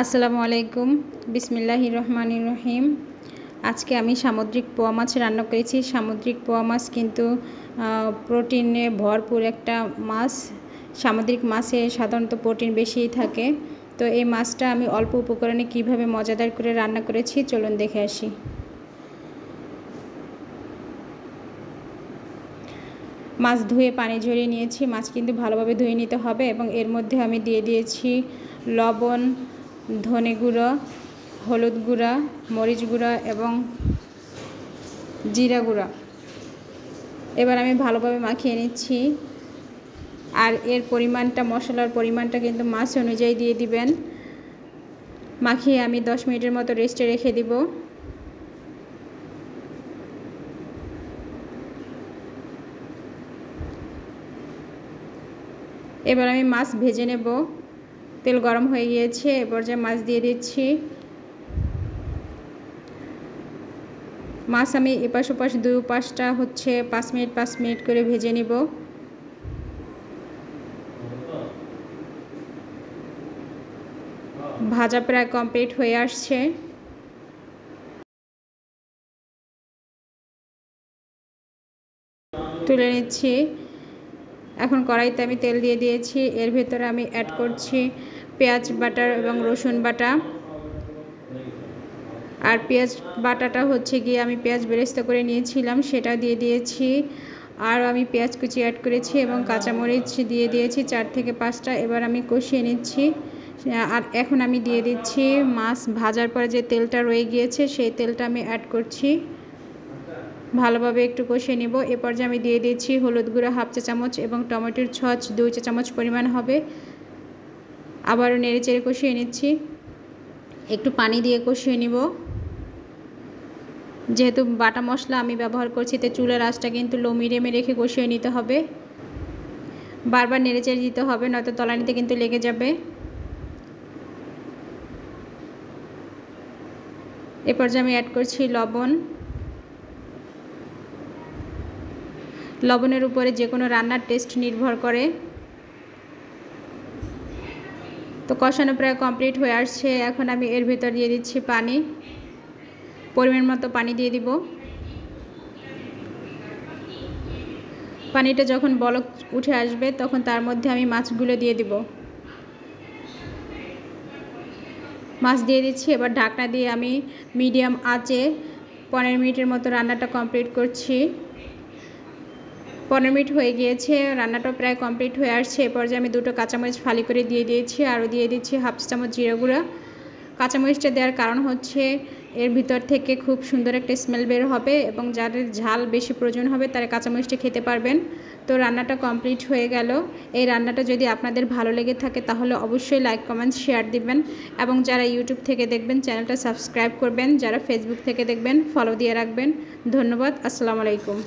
আসসালামু আলাইকুম। বিসমিল্লাহির রহমানির রহিম। আজকে আমি সামুদ্রিক পোয়া মাছ রান্না করেছি। সামুদ্রিক পোয়া মাছ কিন্তু প্রোটিনে ভরপুর একটা মাছ। সামুদ্রিক মাছে সাধারণত প্রোটিন বেশিই থাকে। তো এই মাছটা আমি অল্প উপকরণে কিভাবে মজাদার করে রান্না করেছি চলুন দেখে আসি। মাছ ধুয়ে পানি ঝরিয়ে নিয়েছি। মাছ কিন্তু ভালোভাবে ধুয়ে নিতে হবে এবং এর মধ্যে আমি দিয়ে দিয়েছি লবণ, ধনে গুঁড়ো, হলুদ গুঁড়া, মরিচ গুঁড়া এবং জিরা গুঁড়া। এবার আমি ভালোভাবে মাখিয়ে নিচ্ছি। আর এর পরিমাণটা, মশলার পরিমাণটা কিন্তু মাছ অনুযায়ী দিয়ে দিবেন। মাখিয়ে আমি 10 মিনিটের মতো রেস্টে রেখে দিব। এবার আমি মাছ ভেজে নেব। তেল গরম হয়ে গিয়েছে, এবার যে মাছ দিয়ে দিচ্ছি। মাছ আমি এপাশ ওপাশ দুই পাশটা 5 মিনিট করে ভেজে নেব। ভাজা প্রায় কমপ্লিট হয়ে আসছে। তুলে নিচ্ছি। এখন কড়াইতে আমি তেল দিয়ে দিয়েছি। এর ভেতরে আমি অ্যাড করছি পেঁয়াজ বাটা এবং রসুন বাটা। আর পেঁয়াজ বাটাটা গিয়ে আমি পেঁয়াজ বেরেস্তা করে নিয়েছিলাম, সেটা দিয়ে দিয়েছি। আর আমি পেঁয়াজ কুচি অ্যাড করেছি এবং কাঁচামরিচ দিয়ে দিয়েছি 4 থেকে 5টা। এবার আমি কষিয়ে নিচ্ছি। আর এখন আমি দিয়ে দিচ্ছি মাছ ভাজার পরে যে তেলটা রয়ে গিয়েছে সেই তেলটা আমি অ্যাড করছি। ভালোভাবে একটু কষিয়ে নেব। এ পর্যায়ে আমি দিয়ে দিচ্ছি হলুদ গুঁড়া 1/2 চা চামচ এবং টমেটোর ছচ 2 চা চামচ পরিমাণ হবে। আবারও নেড়েচেড়ে কষিয়ে নিচ্ছি। একটু পানি দিয়ে কষিয়ে নিব। যেহেতু বাটা মশলা আমি ব্যবহার করছি, তো চুলার আঁচটা কিন্তু লো মিডিয়ামে রেখে কষিয়ে নিতে হবে। বারবার নেড়েচেড়ে দিতে হবে, নয়তো তলানিতে কিন্তু লেগে যাবে। এ পর্যায়ে আমি অ্যাড করছি লবণ। লবণের উপরে যে কোনো রান্নার টেস্ট নির্ভর করে। তো কষানো প্রায় কমপ্লিট হয়ে আসছে। এখন আমি এর ভিতর দিয়ে দিচ্ছি পানি। পরিমাণ মতো পানি দিয়ে দিব। পানিটা যখন বলক উঠে আসবে তখন তার মধ্যে আমি মাছগুলো দিয়ে দিব। মাছ দিয়ে দিচ্ছি। এবার ঢাকনা দিয়ে আমি মিডিয়াম আঁচে 15 মিনিটের মতো রান্নাটা কমপ্লিট করছি। 15 মিনিট হয়ে গিয়েছে, রান্নাটা প্রায় কমপ্লিট হয়ে আসছে। এ পর্যায়ে আমি 2টো কাঁচামরিচ ফালি করে দিয়ে দিয়েছি। আরও দিয়ে দিচ্ছি 1/2 চা চামচ জিরা গুঁড়া। কাঁচামরিচটা দেওয়ার কারণ এর ভিতর থেকে খুব সুন্দর একটা স্মেল বের হবে এবং যাদের ঝাল বেশি প্রয়োজন হবে তারা কাঁচামরিচটা খেতে পারবেন। তো রান্নাটা কমপ্লিট হয়ে গেল। এই রান্নাটা যদি আপনাদের ভালো লেগে থাকে তাহলে অবশ্যই লাইক, কমেন্ট, শেয়ার দিবেন এবং যারা ইউটিউব থেকে দেখবেন চ্যানেলটা সাবস্ক্রাইব করবেন। যারা ফেসবুক থেকে দেখবেন ফলো দিয়ে রাখবেন। ধন্যবাদ। আসসালামু আলাইকুম।